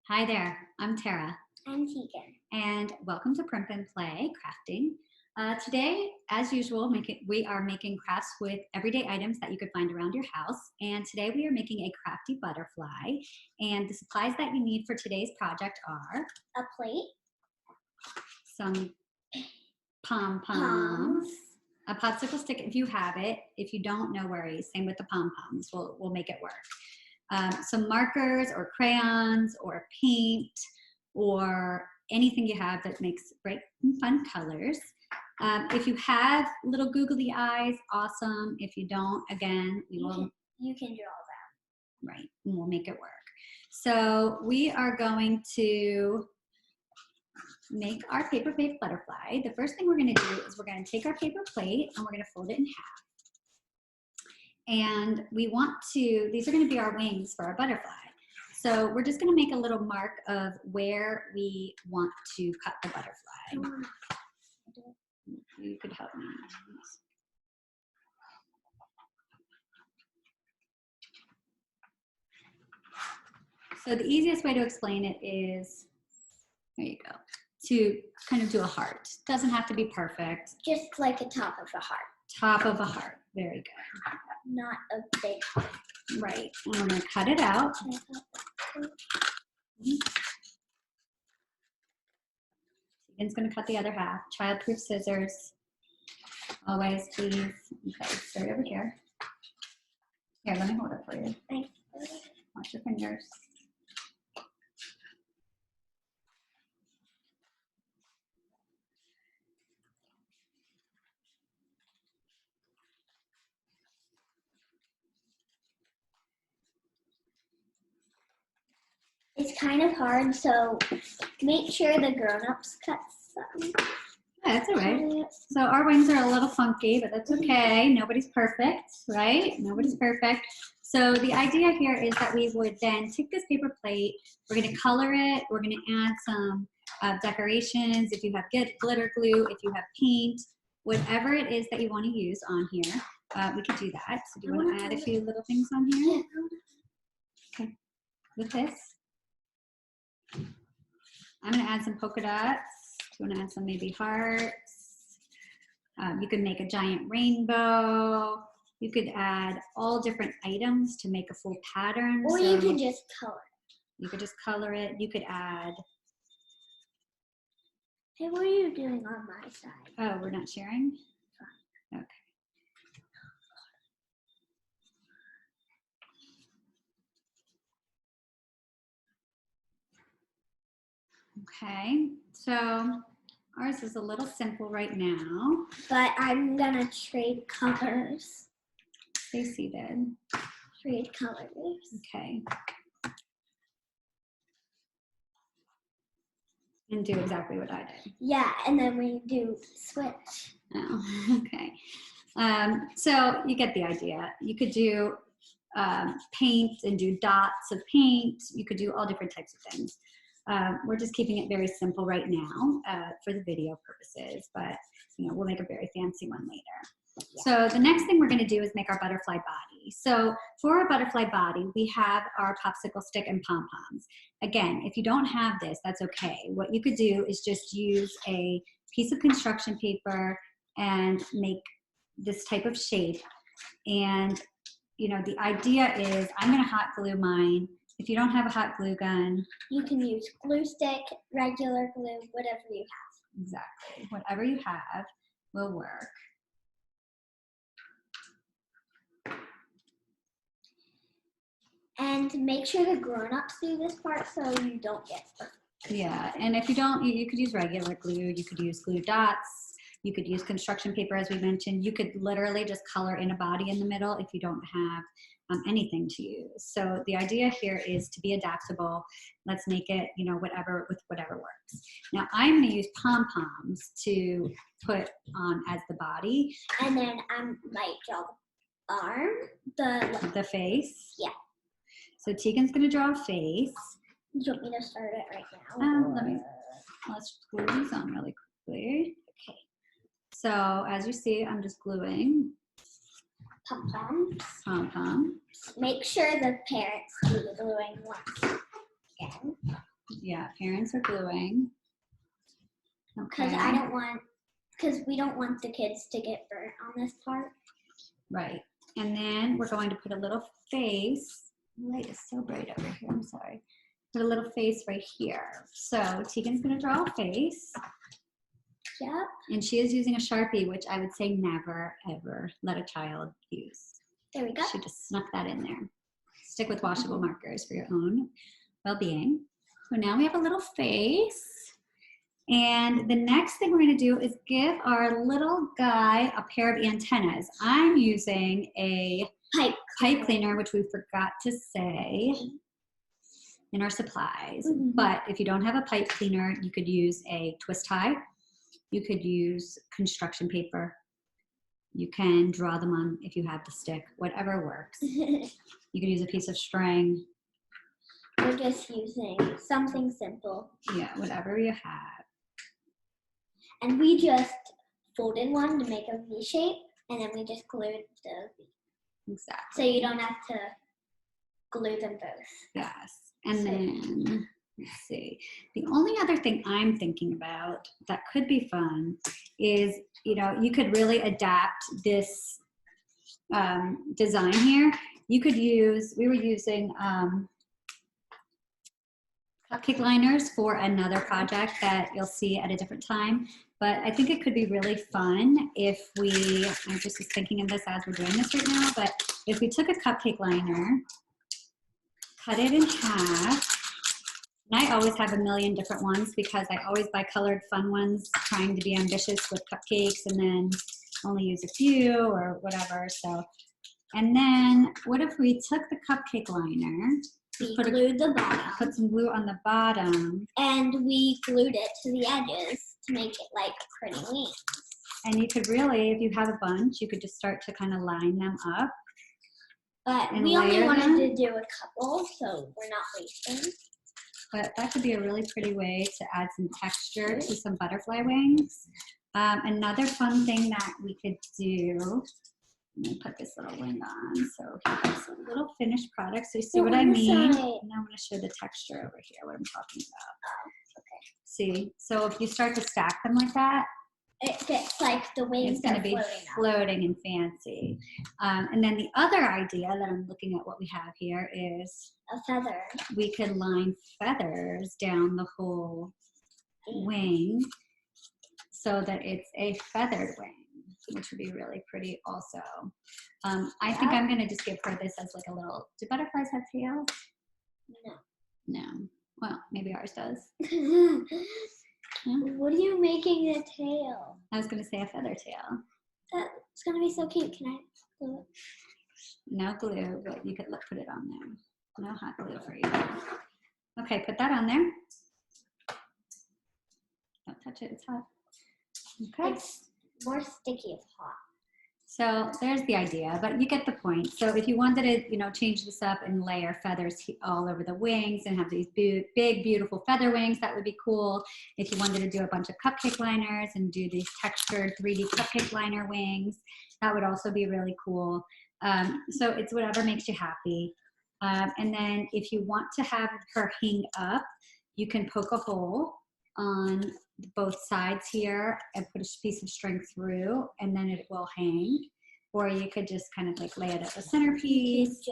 Hi there, I'm Tara, I'm Tegan. and welcome to Primp and Play Crafting. Today, as usual, we are making crafts with everyday items that you could find around your house. And today we are making a crafty butterfly. And the supplies that you need for today's project are A plate, some pom-poms, a popsicle stick if you have it. If you don't, no worries. Same with the pom-poms. We'll make it work. Some markers or crayons or paint or anything you have that makes bright and fun colors. If you have little googly eyes, awesome. If you don't, again, you can draw that. Right, and we'll make it work. So we are going to make our paper plate butterfly. The first thing we're going to do is we're going to take our paper plate and we're going to fold it in half. And we want to, these are going to be our wings for our butterfly. So we're just going to make a little mark of where we want to cut the butterfly. You could help me. So the easiest way to explain it is, there you go, to kind of do a heart. Doesn't have to be perfect. Just like a top of a heart. Top of a heart. Very good. Not a big heart. Right. And we're going to cut it out. Tegan's going to cut the other half. Childproof scissors. Always, please. Okay, start over here. Here, let me hold it for you. Thanks. Watch your fingers. It's kind of hard, so make sure the grown-ups cut some. Yeah, that's all right. So our wings are a little funky, but that's okay. Nobody's perfect, right? Nobody's perfect. So the idea here is that we would then take this paper plate, we're going to color it, we're going to add some decorations, if you have glitter glue, if you have paint, whatever it is that you want to use on here, we could do that. So do you want to add a few little things on here? Okay, with this. I'm going to add some polka dots. Do you want to add some maybe hearts? You could make a giant rainbow. You could add all different items to make a full pattern. Or you could just color it. You could just color it. You could add. Hey, what are you doing on my side? Oh, we're not sharing? Okay. Okay, so ours is a little simple right now. But I'm gonna trade colors. Stay seated. Trade colors. Okay. And do exactly what I did. Yeah, and then we do switch. Oh, okay. So you get the idea. You could do paint and do dots of paint. You could do all different types of things. We're just keeping it very simple right now for the video purposes, but we'll make a very fancy one later. Yeah. So the next thing we're going to do is make our butterfly body. So for our butterfly body, we have our popsicle stick and pom-poms. Again, if you don't have this, that's okay. What you could do is just use a piece of construction paper and make this type of shape. And the idea is I'm going to hot glue mine. If you don't have a hot glue gun, you can use glue stick, regular glue, whatever you have. Exactly. Whatever you have will work. And make sure the grown-ups do this part so you don't get burnt. Yeah, and if you don't, you could use regular glue. You could use glue dots. You could use construction paper, as we mentioned. You could literally just color in a body in the middle if you don't have anything to use. So the idea here is to be adaptable. Let's make it, whatever works. Now I'm going to use pom-poms to put on as the body. And then I might draw the arm, the face. Yeah. So Tegan's going to draw a face. Do you want me to start it right now? Let's glue these on really quickly. Okay. So as you see, I'm just gluing. Pom-poms. Pom-poms. Make sure the parents do the gluing once again. Yeah, parents are gluing. Because Okay. because we don't want the kids to get burnt on this part. Right. And then we're going to put a little face. The light is so bright over here. I'm sorry. Put a little face right here. So Tegan's going to draw a face. Yep. And she is using a Sharpie, which I would say never, ever let a child use. There we go. She just snuck that in there. Stick with washable markers for your own well-being. So now we have a little face. And the next thing we're going to do is give our little guy a pair of antennas. I'm using a pipe cleaner, which we forgot to say in our supplies. Mm-hmm. But if you don't have a pipe cleaner, you could use a twist tie. You could use construction paper. You can draw them on if you have the stick, whatever works. You could use a piece of string. We're just using something simple. Yeah, whatever you have. And we just folded one to make a V shape, and then we just glued the V. Exactly. So you don't have to glue them both. Yes. And then, let's see. The only other thing I'm thinking about that could be fun is, you know, you could really adapt this design here. You could use, we were using cupcake liners for another project that you'll see at a different time. But I think it could be really fun if we, I'm just thinking of this as we're doing this right now, but if we took a cupcake liner, cut it in half, and I always have a million different ones because I always buy colored fun ones, trying to be ambitious with cupcakes and then only use a few or whatever. So, and then what if we took the cupcake liner, we glued the bottom, put some glue on the bottom, and we glued it to the edges to make it like pretty wings. And you could really, if you have a bunch, you could just start to kind of line them up. But we only wanted to do a couple, so we're not wasting. But that could be a really pretty way to add some texture to some butterfly wings. Another fun thing that we could do, let me put this little wing on. So here's a little finished product. So you see what I mean? Now I'm going to show the texture over here, what I'm talking about. Oh, okay. See, so if you start to stack them like that, it gets like the wings it's going to be floating and fancy. And then the other idea that I'm looking at what we have here is a feather. We could line feathers down the whole wing so that it's a feathered wing, which would be really pretty also. I think I'm going to just give her this as like a little, do butterflies have tails? No. No. Well, maybe ours does. What are you making a tail? I was going to say a feather tail. That's going to be so cute. Can I glue it? No glue, but you could put it on there. No hot glue for you. Okay, put that on there. Don't touch it, it's hot. Okay. It's more sticky if hot. So there's the idea, but you get the point. So if you wanted to, you know, change this up and layer feathers all over the wings and have these big, beautiful feather wings, that would be cool. If you wanted to do a bunch of cupcake liners and do these textured 3D cupcake liner wings, that would also be really cool. So it's whatever makes you happy. And then if you want to have her hang up, you can poke a hole on both sides here and put a piece of string through, and then it will hang. Or you could just kind of like lay it as a centerpiece.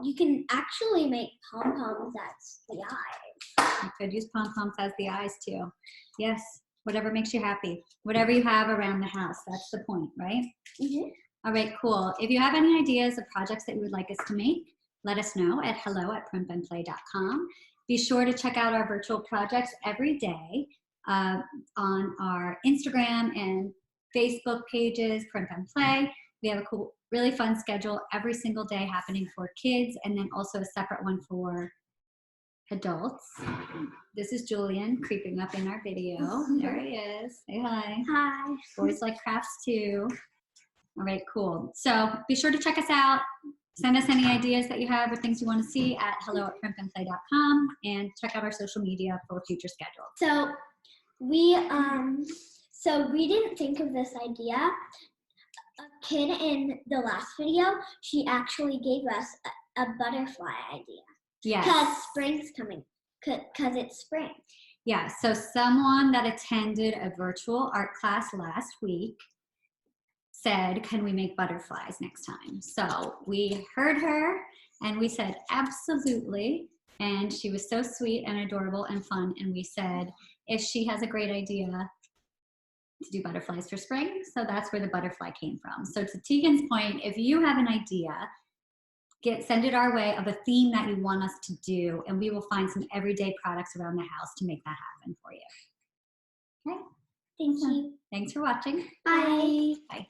You can actually make pom-poms as the eyes. You could use pom-poms as the eyes too. Yes, whatever makes you happy. Whatever you have around the house, that's the point, right? Mm-hmm. All right, cool. If you have any ideas of projects that you would like us to make, let us know at hello@primpandplay.com. Be sure to check out our virtual projects every day on our Instagram and Facebook pages, Primp and Play. We have a cool, really fun schedule every single day happening for kids, and then also a separate one for adults. This is Julian creeping up in our video. There he is. Say hi. Hi. Boys like crafts too. All right, cool. So be sure to check us out. Send us any ideas that you have or things you want to see at hello@primpandplay.com, and check out our social media for future schedules. So we didn't think of this idea. A kid in the last video, she actually gave us a butterfly idea. Yes. Because spring's coming because it's spring. Yeah, so someone that attended a virtual art class last week said, can we make butterflies next time? So we heard her and we said, absolutely. And she was so sweet and adorable and fun. And we said, if she has a great idea to do butterflies for spring. So that's where the butterfly came from. So to Tegan's point, if you have an idea, send it our way of a theme that you want us to do, and we will find some everyday products around the house to make that happen for you. Okay. Thank you. Thanks for watching. Bye. Bye.